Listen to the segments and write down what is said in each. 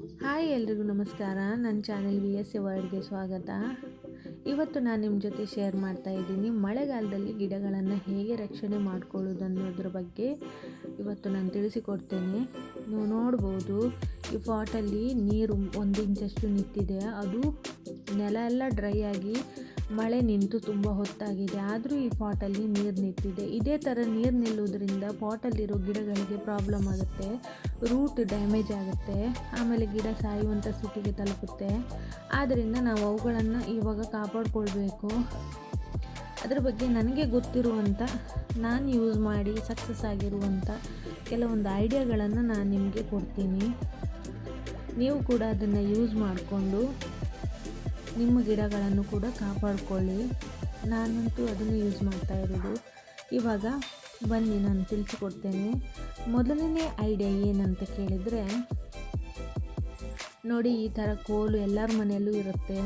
Hi ಎಲ್ರಿಗೂ ನಮಸ್ಕಾರ. ನನ್ನ ಚಾನೆಲ್ VS ವರ್ಡ್ಗೆ ಸ್ವಾಗತ. ಇವತ್ತು ನಾನು ನಿಮ್ಮ ಜೊತೆ ಶೇರ್ ಮಾಡ್ತಾ ಇದ್ದೀನಿ ಮಳೆಗಾಲದಲ್ಲಿ ಗಿಡಗಳನ್ನು ಹೇಗೆ ರಕ್ಷಣೆ ಮಾಡ್ಕೊಳ್ಳೋದು ಅನ್ನೋದ್ರ ಬಗ್ಗೆ ಇವತ್ತು ನಾನು ತಿಳಿಸಿಕೊಡ್ತೇನೆ. ನೀವು ನೋಡ್ಬೋದು, ಈ ಪಾಟಲ್ಲಿ ನೀರು 1 ಇಂಚಷ್ಟು ನಿಂತಿದೆ. ಅದು ನೆಲ ಎಲ್ಲ ಡ್ರೈ ಆಗಿ ಮಳೆ ನಿಂತು ತುಂಬ ಹೊತ್ತಾಗಿದೆ, ಆದರೂ ಈ ಪಾಟಲ್ಲಿ ನೀರು ನಿಂತಿದೆ. ಇದೇ ಥರ ನೀರು ನಿಲ್ಲೋದ್ರಿಂದ ಪಾಟಲ್ಲಿರೋ ಗಿಡಗಳಿಗೆ ಪ್ರಾಬ್ಲಮ್ ಆಗುತ್ತೆ, ರೂಟ್ ಡ್ಯಾಮೇಜ್ ಆಗುತ್ತೆ, ಆಮೇಲೆ ಗಿಡ ಸಾಯುವಂಥ ಸ್ಥಿತಿಗೆ ತಲುಪುತ್ತೆ. ಆದ್ದರಿಂದ ನಾವು ಅವುಗಳನ್ನು ಇವಾಗ ಕಾಪಾಡಿಕೊಳ್ಬೇಕು. ಅದ್ರ ಬಗ್ಗೆ ನನಗೆ ಗೊತ್ತಿರುವಂಥ, ನಾನು ಯೂಸ್ ಮಾಡಿ ಸಕ್ಸಸ್ ಆಗಿರುವಂಥ ಕೆಲವೊಂದು ಐಡಿಯಾಗಳನ್ನು ನಾನು ನಿಮಗೆ ಕೊಡ್ತೀನಿ. ನೀವು ಕೂಡ ಅದನ್ನು ಯೂಸ್ ಮಾಡಿಕೊಂಡು ನಿಮ್ಮ ಗಿಡಗಳನ್ನು ಕೂಡ ಕಾಪಾಡಿಕೊಳ್ಳಿ. ನಾನಂತೂ ಅದನ್ನು ಯೂಸ್ ಮಾಡ್ತಾ ಇರೋದು. ಇವಾಗ ಬನ್ನಿ ನಾನು ತಿಳಿಸಿಕೊಡ್ತೇನೆ. ಮೊದಲನೇ ಐಡಿಯಾ ಏನಂತ ಕೇಳಿದರೆ, ನೋಡಿ, ಈ ಥರ ಕೋಲು ಎಲ್ಲರ ಮನೆಯಲ್ಲೂ ಇರುತ್ತೆ.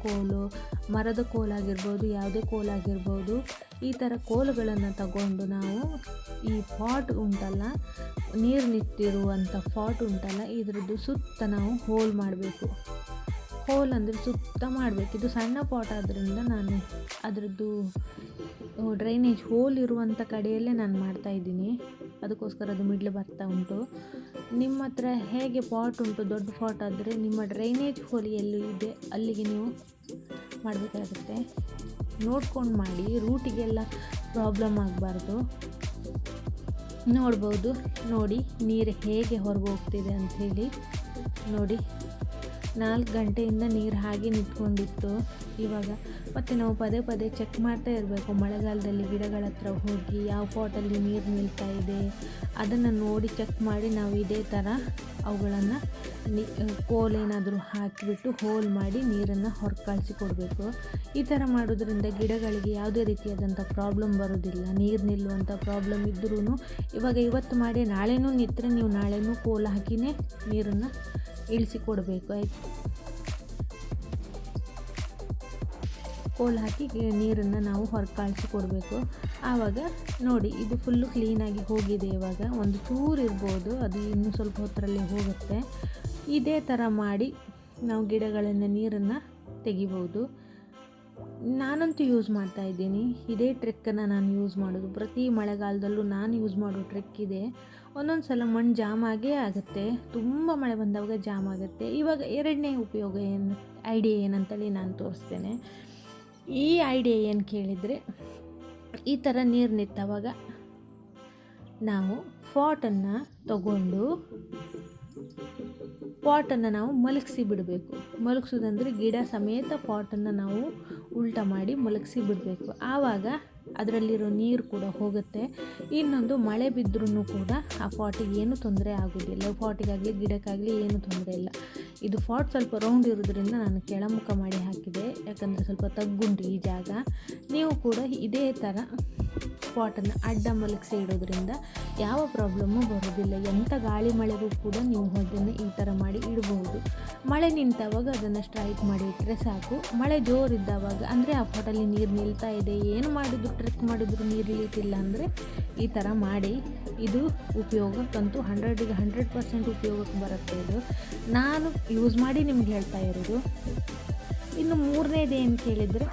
ಕೋಲು, ಮರದ ಕೋಲಾಗಿರ್ಬೋದು, ಯಾವುದೇ ಕೋಲಾಗಿರ್ಬೋದು. ಈ ಥರ ಕೋಲುಗಳನ್ನು ತಗೊಂಡು ನಾವು ಈ ಪಾಟ್ ಉಂಟಲ್ಲ, ನೀರು ನಿಂತಿರುವಂಥ ಪಾಟ್ ಉಂಟಲ್ಲ, ಇದರದ್ದು ಸುತ್ತ ನಾವು ಹೋಲ್ ಮಾಡಬೇಕು. ಹೋಲ್ ಅಂದರೆ ಸುತ್ತ ಮಾಡಬೇಕು. ಇದು ಸಣ್ಣ ಪಾಟ್ ಆದ್ದರಿಂದ ನಾನು ಅದರದ್ದು ಡ್ರೈನೇಜ್ ಹೋಲ್ ಇರುವಂಥ ಕಡೆಯಲ್ಲೇ ನಾನು ಮಾಡ್ತಾಯಿದ್ದೀನಿ. ಅದಕ್ಕೋಸ್ಕರ ಅದು ಮಿಡ್ಲ್ ಬರ್ತಾ ಉಂಟು. ನಿಮ್ಮ ಹತ್ರ ಹೇಗೆ ಪಾಟ್ ಉಂಟು, ದೊಡ್ಡ ಪಾಟ್ ಆದರೆ ನಿಮ್ಮ ಡ್ರೈನೇಜ್ ಹೋಲ್ ಎಲ್ಲಿ ಇದೆ ಅಲ್ಲಿಗೆ ನೀವು ಮಾಡಬೇಕಾಗುತ್ತೆ. ನೋಡ್ಕೊಂಡು ಮಾಡಿ, ರೂಟಿಗೆಲ್ಲ ಪ್ರಾಬ್ಲಮ್ ಆಗಬಾರ್ದು. ನೋಡ್ಬೋದು, ನೋಡಿ ನೀರು ಹೇಗೆ ಹೊರಗೆ ಹೋಗ್ತಿದೆ ಅಂಥೇಳಿ. ನೋಡಿ, 4 ಗಂಟೆಯಿಂದ ನೀರು ಹಾಗೆ ನಿಂತ್ಕೊಂಡಿತ್ತು. ಇವಾಗ ಮತ್ತು ನಾವು ಪದೇ ಪದೇ ಚೆಕ್ ಮಾಡ್ತಾ ಇರಬೇಕು. ಮಳೆಗಾಲದಲ್ಲಿ ಗಿಡಗಳ ಹತ್ರ ಹೋಗಿ ಯಾವ ಪಾಟಲ್ಲಿ ನೀರು ನಿಲ್ತಾ ಇದೆ ಅದನ್ನು ನೋಡಿ ಚೆಕ್ ಮಾಡಿ ನಾವು ಇದೇ ಥರ ಅವುಗಳನ್ನು ಕೋಲೇನಾದರೂ ಹಾಕಿಬಿಟ್ಟು ಹೋಲ್ ಮಾಡಿ ನೀರನ್ನು ಹೊರಗೆ ಕಳಿಸಿಕೊಡ್ಬೇಕು. ಈ ಥರ ಮಾಡೋದ್ರಿಂದ ಗಿಡಗಳಿಗೆ ಯಾವುದೇ ರೀತಿಯಾದಂಥ ಪ್ರಾಬ್ಲಮ್ ಬರೋದಿಲ್ಲ. ನೀರು ನಿಲ್ಲುವಂಥ ಪ್ರಾಬ್ಲಮ್ ಇದ್ದರೂ ಇವಾಗ ಇವತ್ತು ಮಾಡಿ ನಾಳೆನೂ ನಿಂತರೆ ನೀವು ನಾಳೆನೂ ಕೋಲ್ ಹಾಕಿನೇ ನೀರನ್ನು ಇಳಿಸಿಕೊಡ್ಬೇಕು. ಆಯ್ತು, ಕೋಲ್ ಹಾಕಿ ನೀರನ್ನು ನಾವು ಹೊರಗೆ ಕಳಿಸಿಕೊಡ್ಬೇಕು. ಆವಾಗ ನೋಡಿ, ಇದು ಫುಲ್ಲು ಕ್ಲೀನಾಗಿ ಹೋಗಿದೆ. ಇವಾಗ ಒಂದು ಚೂರು ಇರ್ಬೋದು, ಅದು ಇನ್ನೂ ಸ್ವಲ್ಪ ಹೊತ್ತರಲ್ಲಿ ಹೋಗುತ್ತೆ. ಇದೇ ಥರ ಮಾಡಿ ನಾವು ಗಿಡಗಳಿಂದ ನೀರನ್ನು ತೆಗಿಬೋದು. ನಾನಂತೂ ಯೂಸ್ ಮಾಡ್ತಾಯಿದ್ದೀನಿ. ಇದೇ ಟ್ರಿಕ್ಕನ್ನು ನಾನು ಯೂಸ್ ಮಾಡೋದು. ಪ್ರತಿ ಮಳೆಗಾಲದಲ್ಲೂ ನಾನು ಯೂಸ್ ಮಾಡೋ ಟ್ರಿಕ್ ಇದೆ. ಒಂದೊಂದು ಸಲ ಮಣ್ಣು ಜಾಮ್ ಆಗೇ ಆಗುತ್ತೆ, ತುಂಬ ಮಳೆ ಬಂದಾಗ ಜಾಮ್ ಆಗುತ್ತೆ. ಇವಾಗ ಎರಡನೇ ಉಪಯೋಗ ಐಡಿಯಾ ಏನಂತೇಳಿ ನಾನು ತೋರಿಸ್ತೇನೆ. ಈ ಐಡಿಯಾ ಏನು ಕೇಳಿದರೆ, ಈ ಥರ ನೀರು ನಿಂತವಾಗ ನಾವು ಪಾಟನ್ನು ತಗೊಂಡು ಪಾಟನ್ನು ನಾವು ಮಲಗಿಸಿ ಬಿಡಬೇಕು. ಮಲಗಿಸೋದಂದರೆ ಗಿಡ ಸಮೇತ ಪಾಟನ್ನು ನಾವು ಉಲ್ಟಾ ಮಾಡಿ ಮಲಗಿಸಿ ಬಿಡಬೇಕು. ಆವಾಗ ಅದರಲ್ಲಿರೋ ನೀರು ಕೂಡ ಹೋಗುತ್ತೆ. ಇನ್ನೊಂದು, ಮಳೆ ಬಿದ್ದರೂ ಕೂಡ ಆ ಪಾಟಿಗೆ ಏನೂ ತೊಂದರೆ ಆಗೋದಿಲ್ಲ. ಪಾಟಿಗಾಗಲಿ ಗಿಡಕ್ಕಾಗಲಿ ಏನೂ ತೊಂದರೆ ಇಲ್ಲ. ಇದು ಪಾಟ್ ಸ್ವಲ್ಪ ರೌಂಡ್ ಇರೋದ್ರಿಂದ ನಾನು ಕೆಳಮುಖ ಮಾಡಿ ಹಾಕಿದೆ, ಯಾಕಂದರೆ ಸ್ವಲ್ಪ ತಗ್ಗುಂಟು ಈ ಜಾಗ. ನೀವು ಕೂಡ ಇದೇ ಥರ ಪಾಟನ್ನು ಅಡ್ಡ ಮಲಗಿಸಿ ಇಡೋದ್ರಿಂದ ಯಾವ ಪ್ರಾಬ್ಲಮ್ಮು ಬರೋದಿಲ್ಲ. ಎಂಥ ಗಾಳಿ ಮಳೆಗೂ ಕೂಡ ನೀವು ಅದನ್ನು ಈ ಥರ ಮಾಡಿ ಇಡಬಹುದು. ಮಳೆ ನಿಂತಾವಾಗ ಅದನ್ನು ಸ್ಟ್ರೈಟ್ ಮಾಡಿ ಇಟ್ಟರೆ ಸಾಕು. ಮಳೆ ಜೋರಿದ್ದಾವಾಗ, ಅಂದರೆ ಆ ಪಾಟಲ್ಲಿ ನೀರು ನಿಲ್ತಾ ಇದೆ, ಏನು ಮಾಡಿದ್ರು ಟ್ರಿಕ್ ಮಾಡಿದ್ರು ನೀರು ಇಳಿತಿಲ್ಲ ಅಂದರೆ ಈ ಥರ ಮಾಡಿ. ಇದು ಉಪಯೋಗಕ್ಕಂತೂ 100ಗೆ 100% ಉಪಯೋಗಕ್ಕೆ ಬರುತ್ತೆ. ಇದು ನಾನು ಯೂಸ್ ಮಾಡಿ ನಿಮ್ಗೆ ಹೇಳ್ತಾ ಇರೋದು. ಇನ್ನು ಮೂರನೇದು ಏನು ಕೇಳಿದರೆ,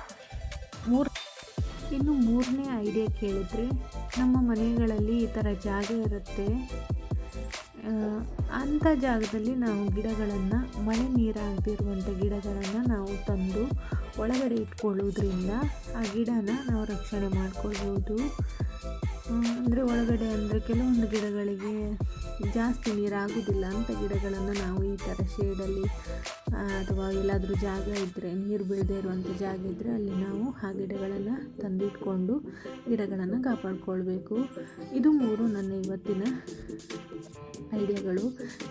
ಮೂರನೇ ಐಡಿಯಾ ಕೇಳಿದರೆ, ನಮ್ಮ ಮನೆಗಳಲ್ಲಿ ಈ ಥರ ಜಾಗ ಇರುತ್ತೆ. ಅಂಥ ಜಾಗದಲ್ಲಿ ನಾವು ಗಿಡಗಳನ್ನು, ಮಳೆ ನೀರಾಗದಿರುವಂಥ ಗಿಡಗಳನ್ನು ನಾವು ತಂದು ಒಳಗಡೆ ಇಟ್ಕೊಳ್ಳೋದ್ರಿಂದ ಆ ಗಿಡನ ನಾವು ರಕ್ಷಣೆ ಮಾಡ್ಕೊಳ್ಬೋದು. ಅಂದರೆ ಒಳಗಡೆ ಅಂದರೆ ಕೆಲವೊಂದು ಗಿಡಗಳಿಗೆ ಜಾಸ್ತಿ ನೀರಾಗೋದಿಲ್ಲ ಅಂಥ ಗಿಡಗಳನ್ನು ನಾವು ಈ ಥರ ಶೇಡಲ್ಲಿ ಅಥವಾ ಎಲ್ಲಾದರೂ ಜಾಗ ಇದ್ದರೆ, ನೀರು ಬೀಳದೇ ಇರುವಂಥ ಜಾಗ ಇದ್ದರೆ ಅಲ್ಲಿ ನಾವು ಆ ಗಿಡಗಳನ್ನು ತಂದಿಟ್ಕೊಂಡು ಗಿಡಗಳನ್ನು ಕಾಪಾಡಿಕೊಳ್ಬೇಕು. ಇದು 3 ನನ್ನ ಇವತ್ತಿನ ಐಡಿಯಾಗಳು.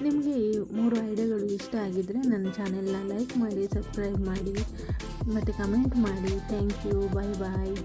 ನಿಮಗೆ ಈ 3 ಐಡಿಯಾಗಳು ಇಷ್ಟ ಆಗಿದ್ದರೆ ನನ್ನ ಚಾನೆಲ್ನ ಲೈಕ್ ಮಾಡಿ, ಸಬ್ಸ್ಕ್ರೈಬ್ ಮಾಡಿ ಮತ್ತು ಕಮೆಂಟ್ ಮಾಡಿ. Thank you. Bye bye.